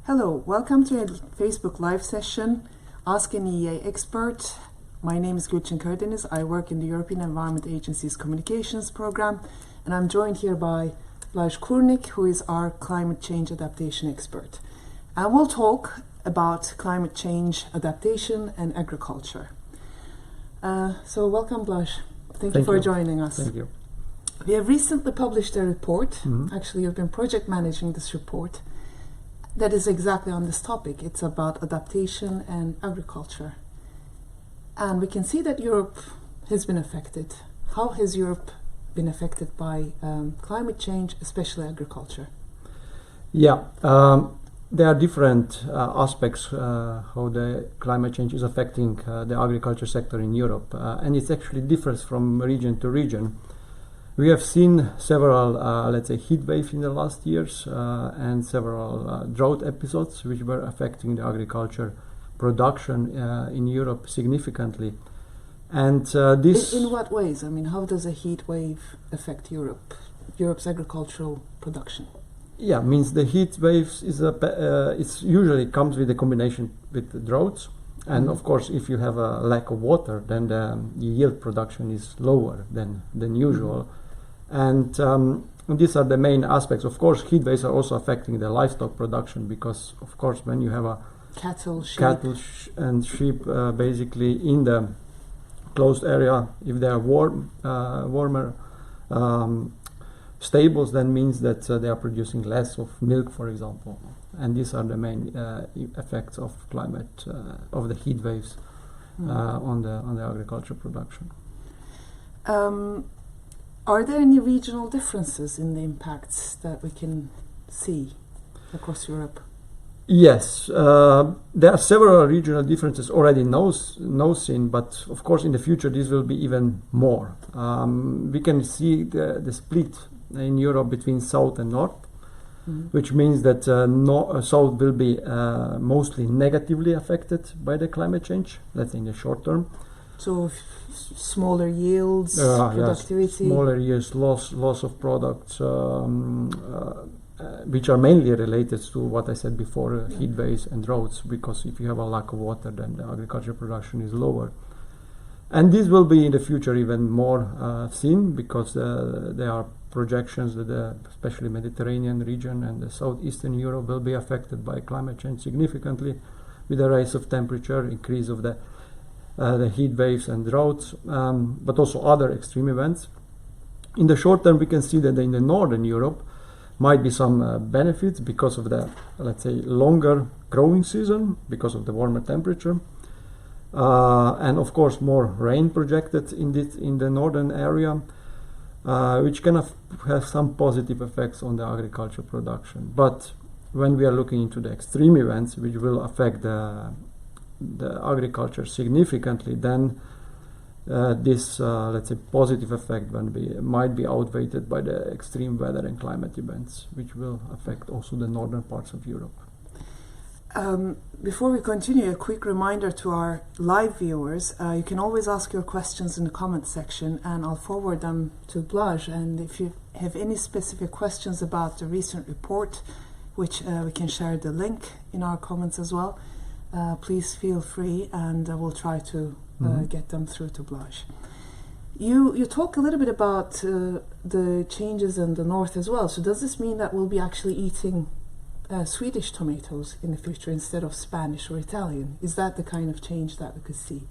Hello, welcome to a Facebook Live session, Ask an EEA Expert. My name is Gülçin Karadeniz. I work in the European Environment Agency's communications program, and I'm joined here by Blaž Kurnik, who is our climate change adaptation expert. And we'll talk about climate change adaptation and agriculture. So welcome, Blaž. Thank you for joining us. Thank you. We have recently published a report. Actually, you've been project managing this report that is exactly on this topic. It's about adaptation and agriculture. And we can see that Europe has been affected. How has Europe been affected by climate change, especially agriculture? Yeah, there are different aspects how the climate change is affecting the agriculture sector in Europe. And it actually differs from region to region. We have seen several, let's say, heat waves in the last years and several drought episodes which were affecting the agriculture production in Europe significantly. And this... In what ways? I mean, how does a heat wave affect Europe's agricultural production? Yeah, means the heat waves is it's usually comes with a combination with the droughts. And of course, if you have a lack of water, then the yield production is lower than usual. And these are the main aspects. Of course, heat waves are also affecting the livestock production because, of course, when you have a cattle and sheep basically in the closed area, if they are warmer stables, then means that they are producing less of milk, for example. And these are the main effects of climate, of the heat waves on the agriculture production. Are there any regional differences in the impacts that we can see across Europe? Yes, there are several regional differences already seen, but of course in the future this will be even more. We can see the split in Europe between south and north, which means that south will be mostly negatively affected by the climate change, let's say in the short term. So smaller yields, productivity? Yes, smaller yields, loss of products, which are mainly related to what I said before, heat waves and droughts, because if you have a lack of water, then the agriculture production is lower. And this will be in the future even more seen, because there are projections that especially Mediterranean region and the southeastern Europe will be affected by climate change significantly, with a rise of temperature, increase of the heat waves and droughts, but also other extreme events. In the short term, we can see that in the northern Europe might be some benefits because of the, let's say, longer growing season, because of the warmer temperature, and of course more rain projected in the northern area, which can have some positive effects on the agriculture production. But when we are looking into the extreme events, which will affect the agriculture significantly, then this, let's say, positive effect might be outweighed by the extreme weather and climate events, which will affect also the northern parts of Europe. Before we continue, a quick reminder to our live viewers, you can always ask your questions in the comment section and I'll forward them to Blaž. And if you have any specific questions about the recent report, which we can share the link in our comments as well, please feel free, and we'll try to get them through to Blaž. You talk a little bit about the changes in the north as well. So does this mean that we'll be actually eating Swedish tomatoes in the future instead of Spanish or Italian? Is that the kind of change that we could see?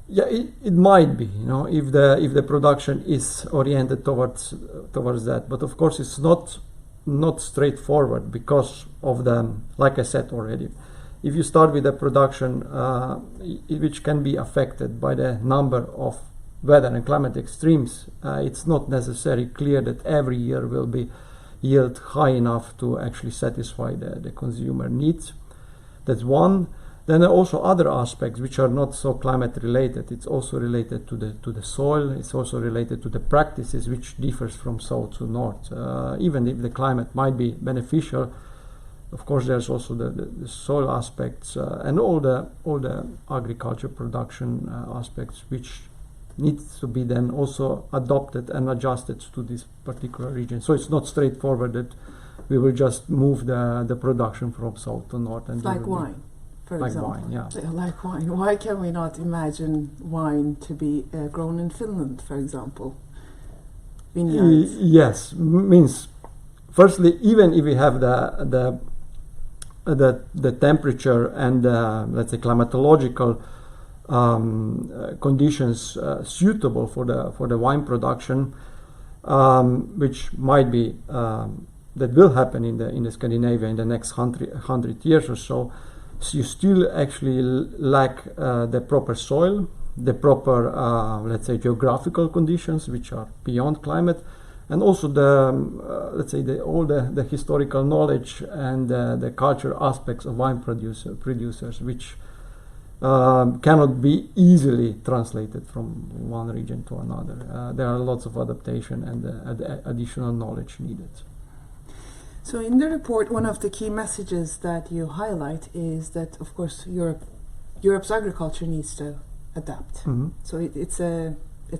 Yeah, it might be, if the production is oriented towards that. But of course, it's not straightforward because of the, like I said already. If you start with a production which can be affected by the number of weather and climate extremes, it's not necessarily clear that every year will be yield high enough to actually satisfy the consumer needs. That's one. Then there are also other aspects which are not so climate related. It's also related to the soil. It's also related to the practices, which differs from south to north. Even if the climate might be beneficial, of course, there's also the soil aspects and all the agriculture production aspects, which needs to be then also adopted and adjusted to this particular region. So it's not straightforward that we will just move the production from south to north. And like wine, for like example. wine, yeah. Like wine. Why can we not imagine wine to be grown in Finland, for example? Vineyards. Yes, means firstly, even if we have the temperature and let's say climatological conditions suitable for the wine production, which might be that will happen in the Scandinavia in the next 100 years or so. So you still actually lack the proper soil, the proper let's say geographical conditions which are beyond climate, and also the let's say all the historical knowledge and the cultural aspects of wine producers which cannot be easily translated from one region to another. There are lots of adaptation and additional knowledge needed. So in the report, one of the key messages that you highlight is that, of course, Europe's agriculture needs to adapt. Mm-hmm. So it's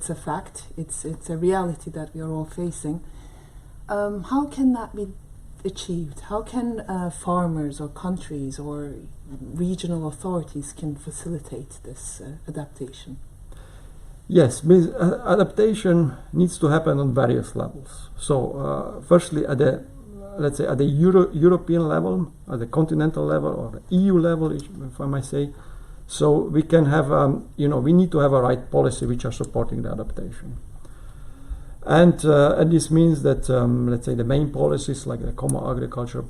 a fact. It's a reality that we are all facing. How can that be achieved? How can farmers or countries or regional authorities can facilitate this adaptation? Yes, adaptation needs to happen on various levels. So, firstly, at the European level, at the continental level, or the EU level, if I might say. So we can have, we need to have a right policy which are supporting the adaptation. And this means that, let's say, the main policies like the Common Agricultural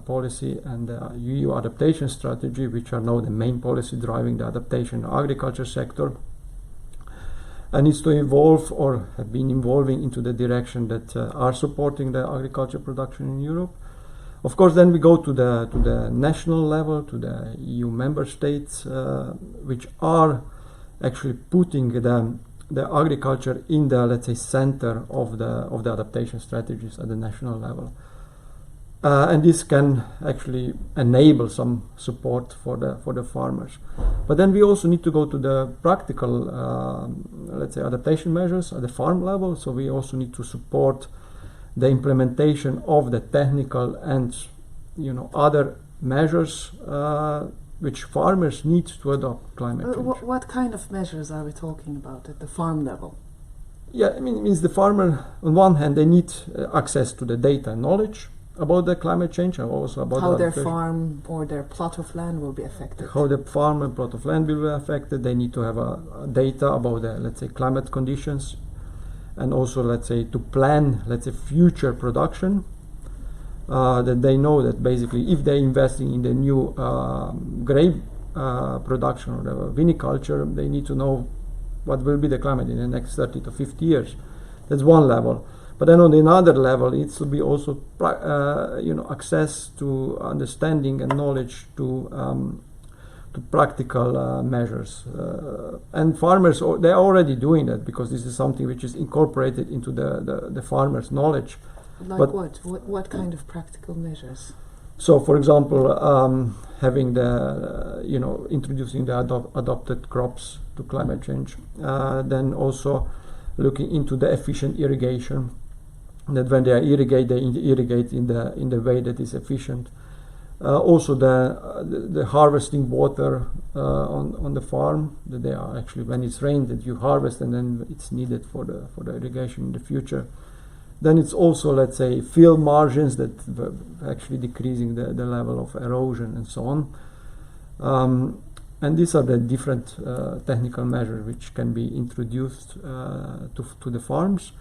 Policy and the EU Adaptation Strategy, which are now the main policy driving the adaptation in the agriculture sector, needs to evolve or have been evolving into the direction that are supporting the agriculture production in Europe. Of course, then we go to the national level, to the EU member states, which are actually putting the agriculture in the, let's say, center of the adaptation strategies at the national level. And this can actually enable some support for the farmers. But then we also need to go to the practical, let's say, adaptation measures at the farm level. So we also need to support the implementation of the technical and other measures which farmers need to adopt climate change. What kind of measures are we talking about at the farm level? Yeah, I mean, it means the farmer, on one hand, they need access to the data and knowledge about the climate change and also about how their farm or their plot of land will be affected. How the farm and plot of land will be affected. They need to have data about the, let's say, climate conditions, and also, let's say, to plan, let's say, future production. That they know that basically if they're investing in the new grape production or the viniculture, they need to know what will be the climate in the next 30 to 50 years. That's one level. But then on another level, it should be also access to understanding and knowledge to practical measures. And farmers, they're already doing that because this is something which is incorporated into the farmers' knowledge. Like what kind of practical measures? So, for example, having the, introducing the adopted crops to climate change. Then also looking into the efficient irrigation. That when they irrigate in the way that is efficient. Also the harvesting water on the farm. That they are actually, when it's rained, that you harvest and then it's needed for the irrigation in the future. Then it's also, let's say, field margins that actually decreasing the level of erosion and so on. And these are the different technical measures which can be introduced to the farms.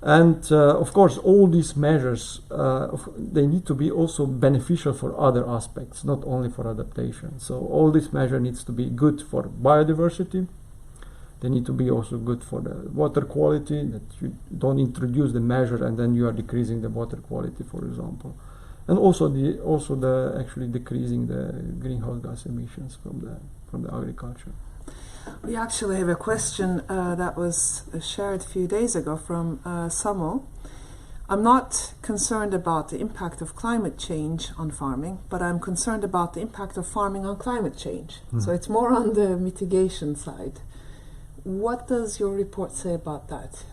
And of course, all these measures, they need to be also beneficial for other aspects, not only for adaptation. So all these measures needs to be good for biodiversity. They need to be also good for the water quality, that you don't introduce the measure and then you are decreasing the water quality, for example. And also the actually decreasing the greenhouse gas emissions from the agriculture. We actually have a question that was shared a few days ago from Samo. I'm not concerned about the impact of climate change on farming, but I'm concerned about the impact of farming on climate change. So it's more on the mitigation side. What does your report say about that?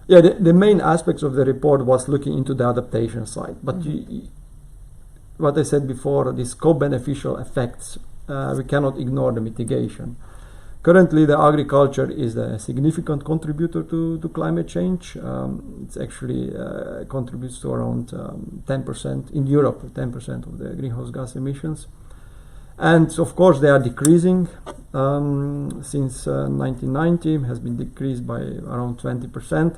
Yeah, the main aspects of the report was looking into the adaptation side. But what I said before, these co-beneficial effects, we cannot ignore the mitigation. Currently, the agriculture is a significant contributor to climate change. It's actually contributes to around 10% in Europe, 10% of the greenhouse gas emissions. And of course, they are decreasing. Since 1990, has been decreased by around 20%.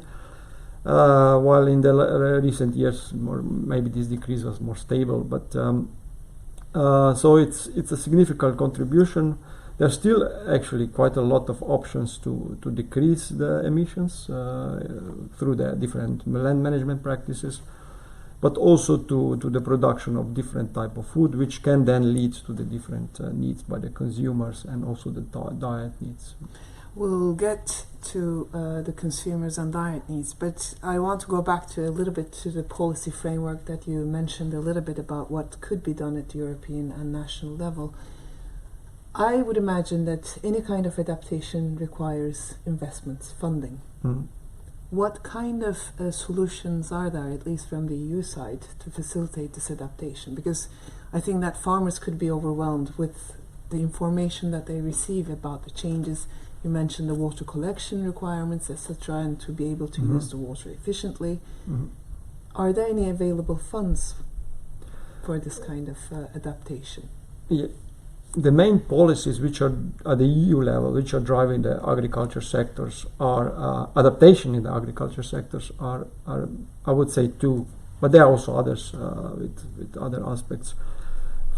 While in the recent years, maybe this decrease was more stable. But so it's a significant contribution. There's still actually quite a lot of options to decrease the emissions through the different land management practices, but also to the production of different type of food, which can then lead to the different needs by the consumers and also the diet needs. We'll get to the consumers and diet needs, but I want to go back to a little bit to the policy framework that you mentioned a little bit about what could be done at the European and national level. I would imagine that any kind of adaptation requires investments, funding. Mm-hmm. What kind of solutions are there, at least from the EU side, to facilitate this adaptation? Because I think that farmers could be overwhelmed with the information that they receive about the changes. You mentioned the water collection requirements, etc., and to be able to use the water efficiently. Are there any available funds for this kind of adaptation? Yeah. The main policies which are at the EU level, which are driving the agriculture sectors, are adaptation in the agriculture sectors are I would say two, but there are also others with other aspects.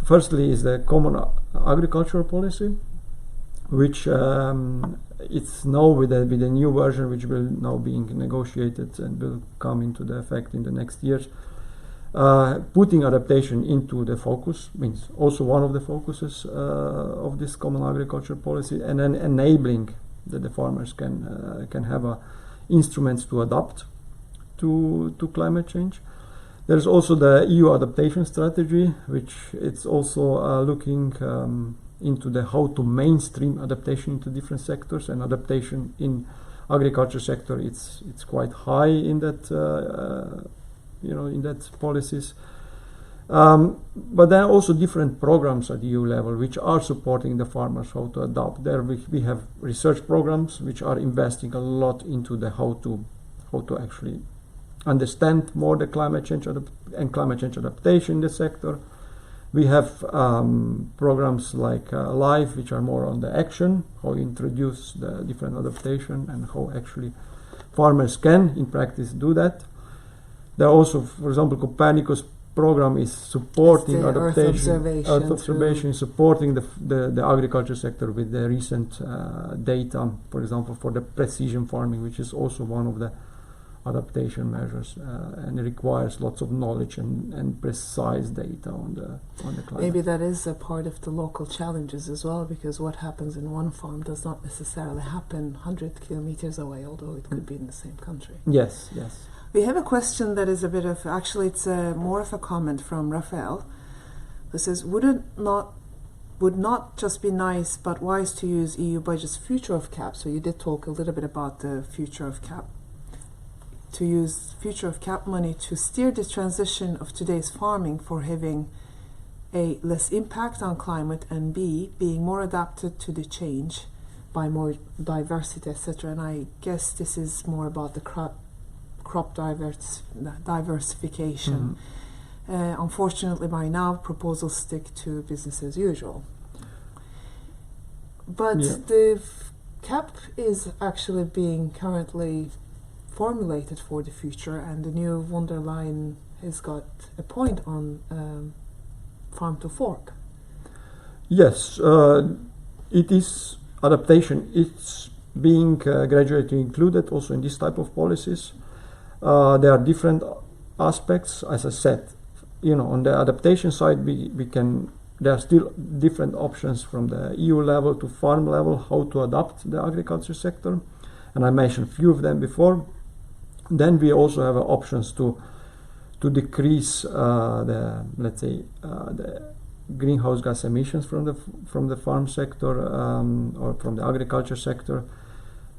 Firstly is the common agricultural policy, which it's now with the new version, which will now being negotiated and will come into the effect in the next years. Putting adaptation into the focus means also one of the focuses of this common agriculture policy, and then enabling that the farmers can have instruments to adapt to climate change. There's also the EU adaptation strategy, which it's also looking into the how to mainstream adaptation into different sectors, and adaptation in agriculture sector it's quite high in that. In that policies. But there are also different programs at EU level which are supporting the farmers how to adapt. There we have research programs which are investing a lot into the how to actually understand more the climate change and climate change adaptation in the sector. We have programs like LIFE, which are more on the action, how introduce the different adaptation and how actually farmers can in practice do that. There are also, for example, Copernicus program is supporting adaptation, Earth observation, supporting the agriculture sector with the recent data, for example, for the precision farming, which is also one of the adaptation measures, and it requires lots of knowledge and precise data on the climate. Maybe that is a part of the local challenges as well, because what happens in one farm does not necessarily happen 100 kilometers away, although it could be in the same country. Yes. We have a question that is a bit of, actually it's more of a comment from Rafael, who says, would not just be nice but wise to use EU budget's future of CAP? So you did talk a little bit about the future of CAP. To use future of CAP money to steer the transition of today's farming for having A, less impact on climate, and B, being more adapted to the change by more diversity, etc. And I guess this is more about the crop diversification. Unfortunately, by now, proposals stick to business as usual. But the CAP is actually being currently formulated for the future, and the new von der Leyen has got a point on farm to fork. Yes, it is adaptation. It's being gradually included also in this type of policies. There are different aspects, as I said. On the adaptation side, there are still different options from the EU level to farm level how to adapt the agriculture sector, and I mentioned a few of them before. Then we also have options to decrease the greenhouse gas emissions from the farm sector or from the agriculture sector.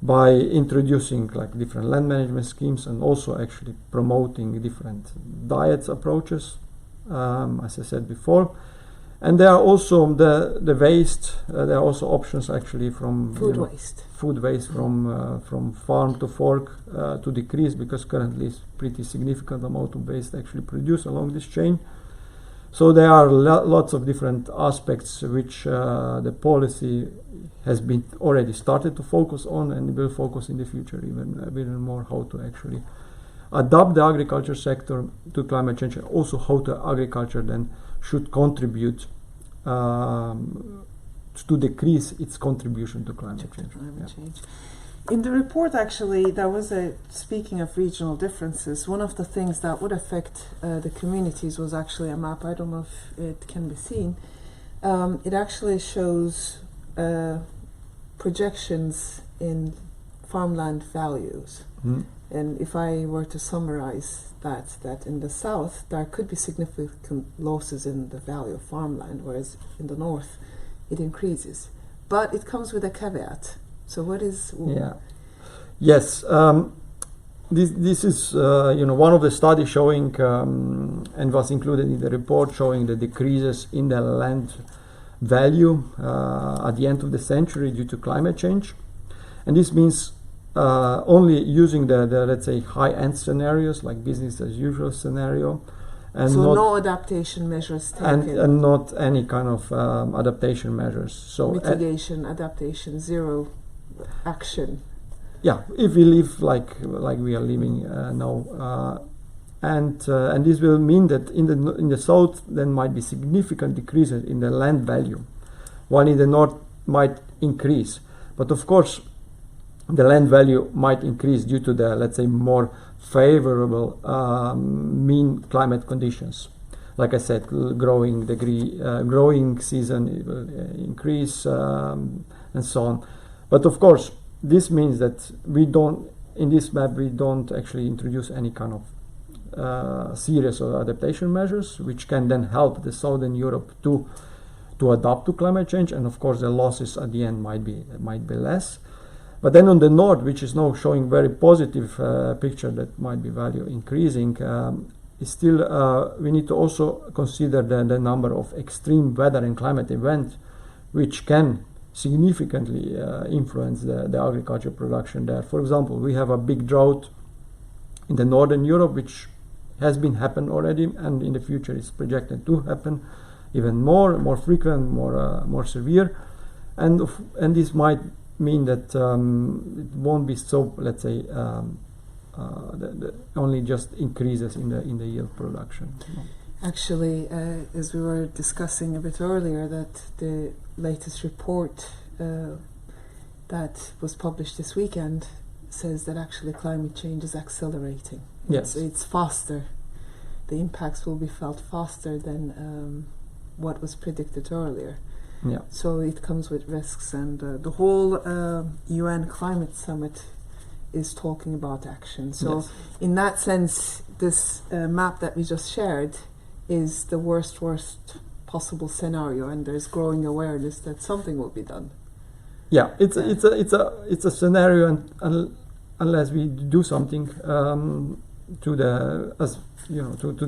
by introducing like different land management schemes and also actually promoting different diets approaches, as I said before. And there are also the waste. There are also options actually from food waste from farm to fork to decrease, because currently it's pretty significant amount of waste actually produced along this chain. So there are lots of different aspects which the policy has been already started to focus on, and will focus in the future even more, how to actually adapt the agriculture sector to climate change, and also how the agriculture then should contribute to decrease its contribution to climate change. In the report, actually, there was speaking of regional differences, one of the things that would affect the communities was actually a map. I don't know if it can be seen. It actually shows projections in farmland values. And if I were to summarize that in the south there could be significant losses in the value of farmland, whereas in the north it increases. But it comes with a caveat. So what is... Yes. This is one of the studies showing and was included in the report, showing the decreases in the land value at the end of the century due to climate change. And this means only using the let's say high-end scenarios, like business as usual scenario, and so no adaptation measures taken, and not any kind of adaptation measures. So mitigation, adaptation, zero action. Yeah, if we live like we are living now, and this will mean that in the south there might be significant decreases in the land value, while in the north might increase. But of course, the land value might increase due to the, let's say, more favorable mean climate conditions. Like I said, growing season will increase and so on. But of course, this means that in this map we don't actually introduce any kind of series of adaptation measures, which can then help the Southern Europe to adapt to climate change. And of course, the losses at the end might be less. But then on the north, which is now showing very positive picture that might be value increasing, is still we need to also consider the number of extreme weather and climate events, which can significantly influence the agriculture production there. For example, we have a big drought in the northern Europe, which has been happened already, and in the future is projected to happen even more frequent, more severe, and this might mean that it won't be so, let's say, only just increases in the yield production. Actually, as we were discussing a bit earlier, that the latest report that was published this weekend says that actually climate change is accelerating. Yes, it's faster. The impacts will be felt faster than what was predicted earlier. Yeah. So it comes with risks, and the whole UN climate summit is talking about action. So yes, in that sense, this map that we just shared is the worst possible scenario, and there's growing awareness that something will be done. Yeah, it's a scenario, and unless we do something to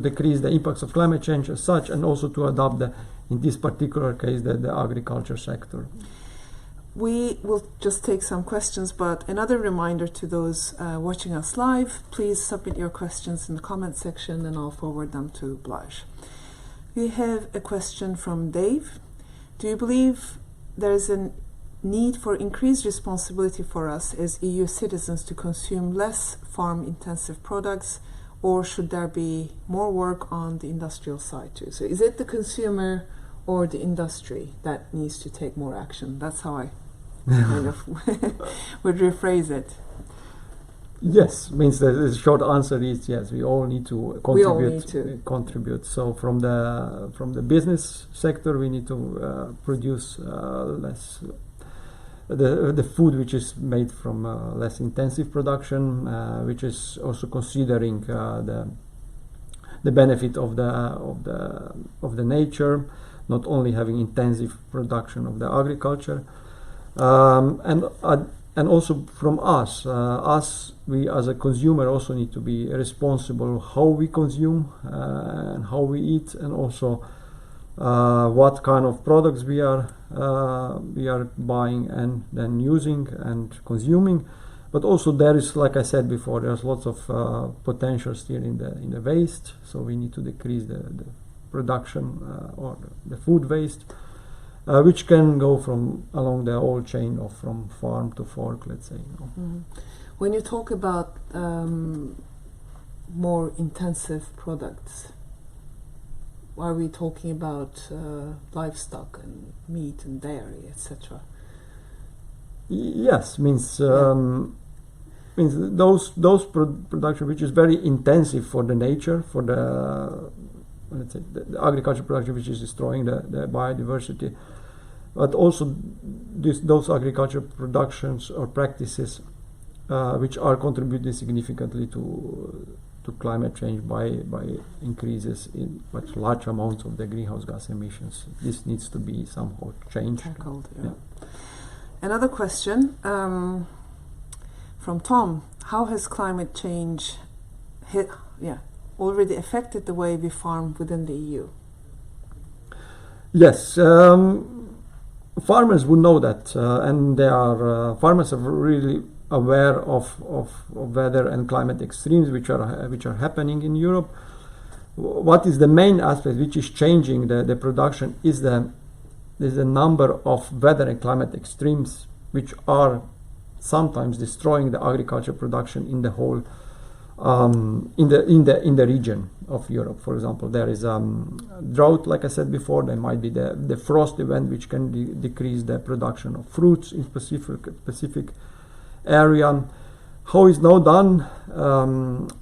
decrease the impacts of climate change as such, and also to adopt in this particular case, the agriculture sector. We will just take some questions, but another reminder to those watching us live, please submit your questions in the comment section and I'll forward them to Blaj. We have a question from Dave. Do you believe there is a need for increased responsibility for us as EU citizens to consume less farm-intensive products, or should there be more work on the industrial side too? So is it the consumer or the industry that needs to take more action? That's how I kind of would rephrase it. Yes, means the short answer is yes. We all need to contribute. So from the business sector, we need to produce less the food which is made from less intensive production, which is also considering the benefit of the nature, not only having intensive production of the agriculture, and and also from us. We as a consumer also need to be responsible how we consume and how we eat, and also what kind of products we are buying and then using and consuming. But also there is, like I said before, there's lots of potential still in the waste. So we need to decrease the production or the food waste, which can go from along the whole chain of from farm to fork, let's say. Mm-hmm. When you talk about more intensive products, are we talking about livestock and meat and dairy, etc.? Yes, means those production which is very intensive for the nature, for the, let's say, the agriculture production which is destroying the biodiversity, but also those agriculture productions or practices which are contributing significantly to climate change by increases in much large amounts of the greenhouse gas emissions. This needs to be somehow changed. Tackled, yeah. Another question from Tom: how has climate change already affected the way we farm within the EU? Yes, farmers would know that, and they are farmers are really aware of weather and climate extremes which are happening in Europe. What is the main aspect which is changing the production is the number of weather and climate extremes which are sometimes destroying the agriculture production in the whole in the region of Europe. For example, there is drought, like I said before. There might be the frost event which can decrease the production of fruits in specific area. How is now done?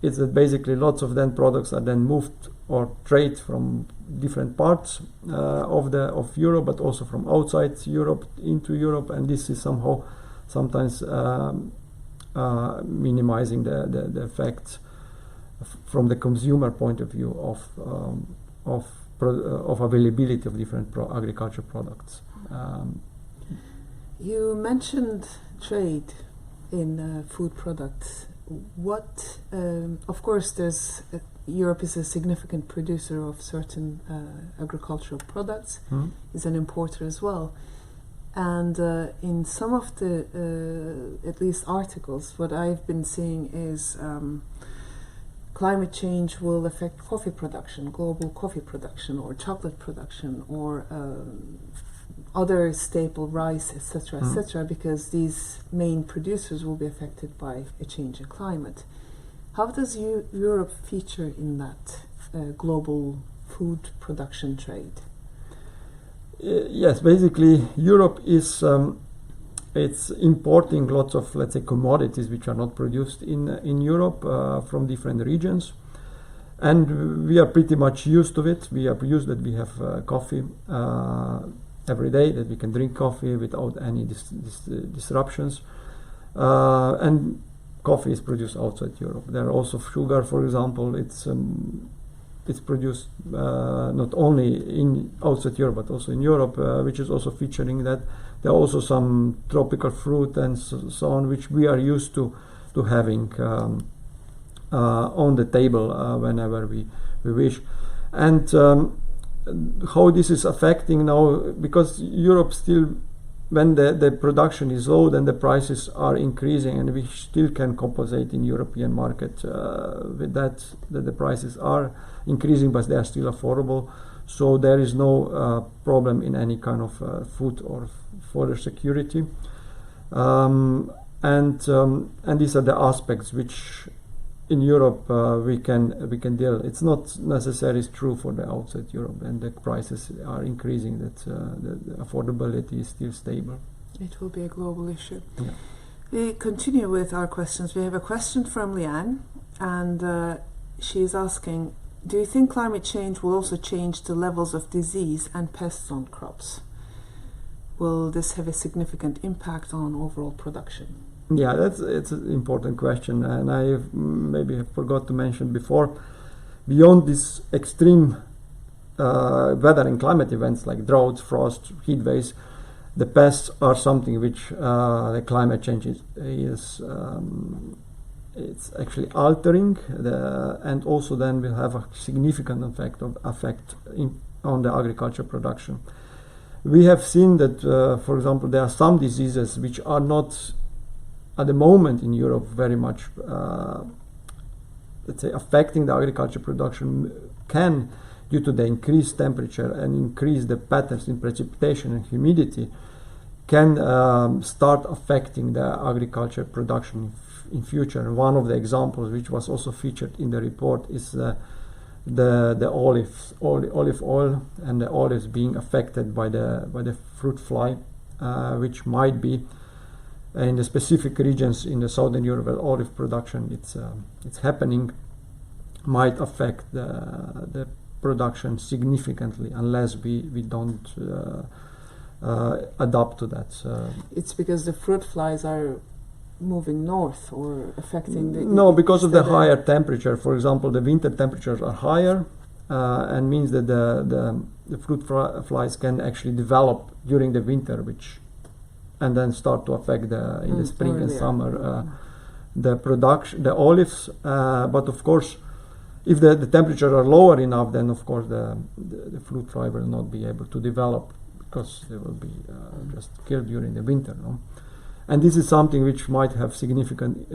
Is that basically lots of then products are then moved or trade from different parts of Europe, but also from outside Europe into Europe, and this is sometimes minimizing the effects from the consumer point of view of availability of different agriculture products. You mentioned trade in food products. What, of course, Europe is a significant producer of certain agricultural products. Is an importer as well. And in some of the, at least articles, what I've been seeing is climate change will affect coffee production, global coffee production, or chocolate production, or other staple rice, etc., etc., because these main producers will be affected by a change in climate. How does Europe feature in that global food production trade? Yes, basically Europe is it's importing lots of, let's say, commodities which are not produced in Europe from different regions, and we are pretty much used to it. We are used that we have coffee every day, that we can drink coffee without any disruptions, and coffee is produced outside Europe. There are also sugar, for example. It's produced not only outside Europe but also in Europe, which is also featuring that. There are also some tropical fruit and so on, which we are used to having on the table whenever we wish. And how this is affecting now, because Europe still, when the production is low, then the prices are increasing, and we still can compensate in European market with that the prices are increasing, but they are still affordable. So there is no problem in any kind of food or further security. And these are the aspects which in Europe we can deal. It's not necessarily true for the outside Europe, and the prices are increasing. That the affordability is still stable. It will be a global issue. Yeah. We continue with our questions. We have a question from Leanne, and she is asking: do you think climate change will also change the levels of disease and pests on crops? Will this have a significant impact on overall production? Yeah, it's an important question, and I maybe forgot to mention before. Beyond these extreme weather and climate events like droughts, frost, heat waves, the pests are something which the climate change is it's actually altering, and also then will have a significant effect on the agriculture production. We have seen that, for example, there are some diseases which are not at the moment in Europe very much, let's say, affecting the agriculture production, can, due to the increased temperature and increase the patterns in precipitation and humidity, can start affecting the agriculture production in future. And one of the examples, which was also featured in the report, is the olive oil and the olives being affected by the fruit fly, which might be in the specific regions in the southern Europe where olive production it's happening, might affect the production significantly unless we don't adapt to that. It's because the fruit flies are moving north or affecting the... No, because of the higher temperature. For example, the winter temperatures are higher and means that the fruit flies can actually develop during the winter, and then start to affect in the spring and summer the production, the olives. But of course, if the temperatures are lower enough, then of course the fruit fly will not be able to develop, because they will be just killed during the winter. No? And this is something which might have significant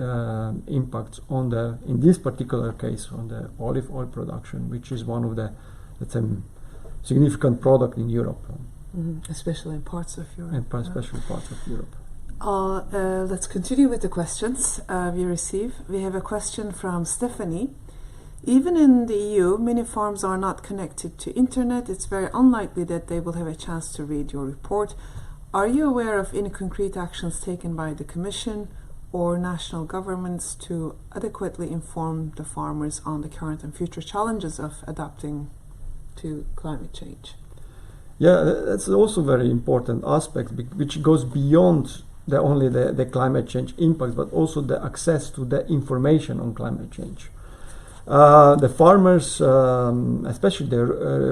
impacts on in this particular case, on the olive oil production, which is one of the, let's say, significant product in Europe. Especially in parts of Europe. Especially parts of Europe. Let's continue with the questions we receive. We have a question from Stephanie. Even in the EU, many farms are not connected to internet. It's very unlikely that they will have a chance to read your report. Are you aware of any concrete actions taken by the Commission or national governments to adequately inform the farmers on the current and future challenges of adapting to climate change? Yeah, that's also a very important aspect, which goes beyond only the climate change impacts, but also the access to the information on climate change. The farmers, especially the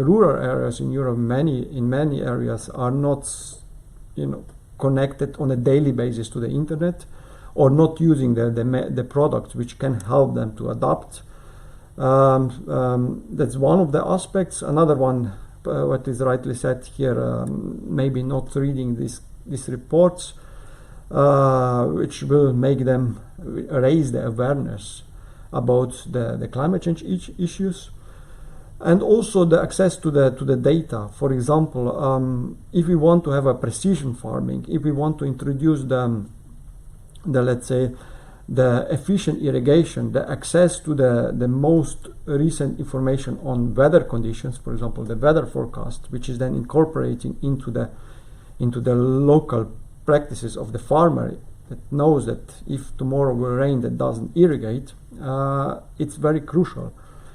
rural areas in Europe, in many areas are not, connected on a daily basis to the internet, or not using the products which can help them to adapt. That's one of the aspects. Another one, what is rightly said here, maybe not reading these reports, which will make them raise the awareness about the climate change issues, and also the access to the data. For example, if we want to have a precision farming, if we want to introduce the let's say the efficient irrigation, the access to the most recent information on weather conditions, for example the weather forecast, which is then incorporating into the local practices of the farmer, that knows that if tomorrow will rain, that doesn't irrigate, it's very crucial.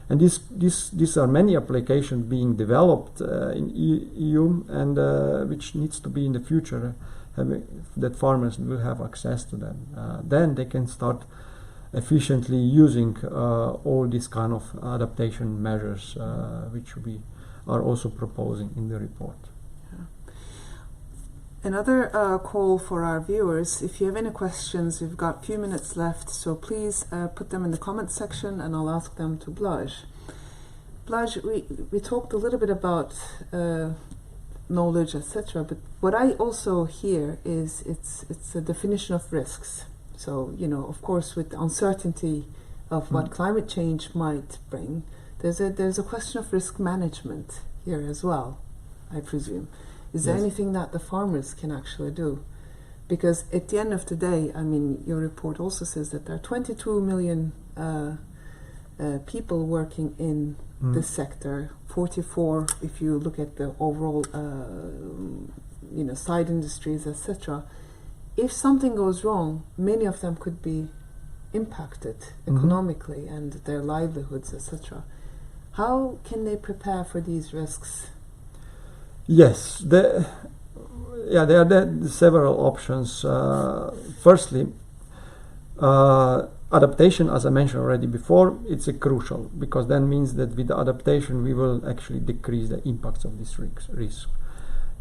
And these are many applications being developed in EU, and which needs to be in the future, that farmers will have access to them. Then they can start efficiently using all these kind of adaptation measures, which we are also proposing in the report. Another call for our viewers, if you have any questions, we've got a few minutes left, so please put them in the comments section and I'll ask them to Blaj. Blaj, we talked a little bit about knowledge, etc., but what I also hear is it's a definition of risks. So, of course, with the uncertainty of what climate change might bring, there's a question of risk management here as well, I presume. Is there anything that the farmers can actually do? Because at the end of the day, your report also says that there are 22 million people working in this sector, 44 if you look at the overall, side industries, etc. If something goes wrong, many of them could be impacted economically and their livelihoods, etc. How can they prepare for these risks? Yes, there are several options. Firstly, adaptation, as I mentioned already before, it's crucial, because that means that with the adaptation we will actually decrease the impacts of this risk.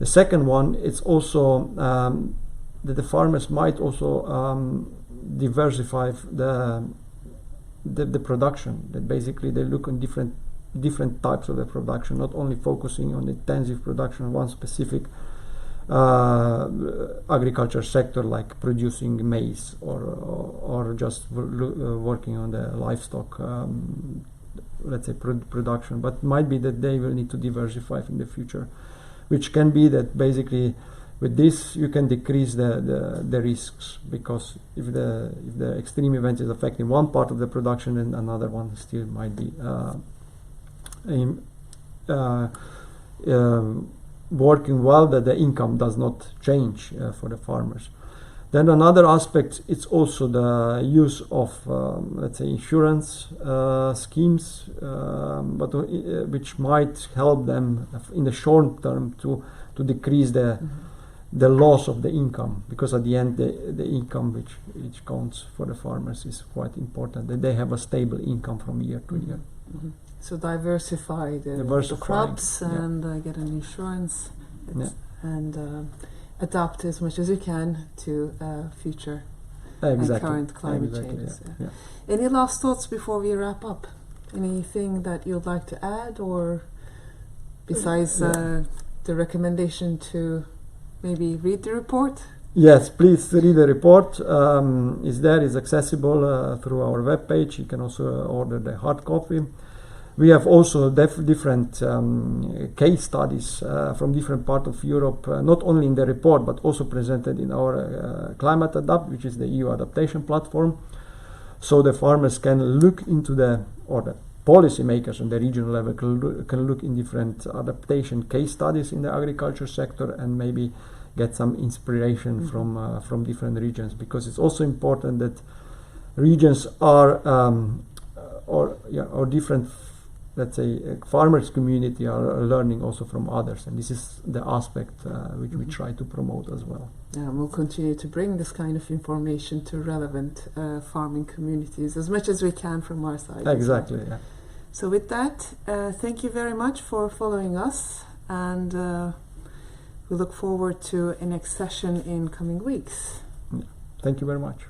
The second one, it's also that the farmers might also diversify the production. That basically they look on different types of the production, not only focusing on intensive production of one specific agriculture sector, like producing maize or just working on the livestock, let's say production. But might be that they will need to diversify in the future, which can be that basically with this you can decrease the risks, because if the extreme event is affecting one part of the production, then another one still might be working well, that the income does not change for the farmers. Then another aspect, it's also the use of let's say insurance schemes, but which might help them in the short term to decrease the loss of the income, because at the end the income which counts for the farmers is quite important, that they have a stable income from year to year. Mm-hmm. So diversify the crops and get an insurance and adapt as much as you can to future and current climate changes. Yeah. Any last thoughts before we wrap up? Anything that you'd like to add, or besides the recommendation to maybe read the report? Yes, please read the report. Is accessible through our webpage. You can also order the hard copy. We have also different case studies from different parts of Europe, not only in the report, but also presented in our Climate Adapt, which is the EU adaptation platform. So the farmers can look into or the policymakers on the regional level can look in different adaptation case studies in the agriculture sector and maybe get some inspiration from different regions, because it's also important that regions are or different, let's say, farmers community are learning also from others, and this is the aspect which we try to promote as well. Yeah, we'll continue to bring this kind of information to relevant farming communities as much as we can from our side. Exactly. Yeah. So with that, thank you very much for following us, and we look forward to a next session in coming weeks. Thank you very much.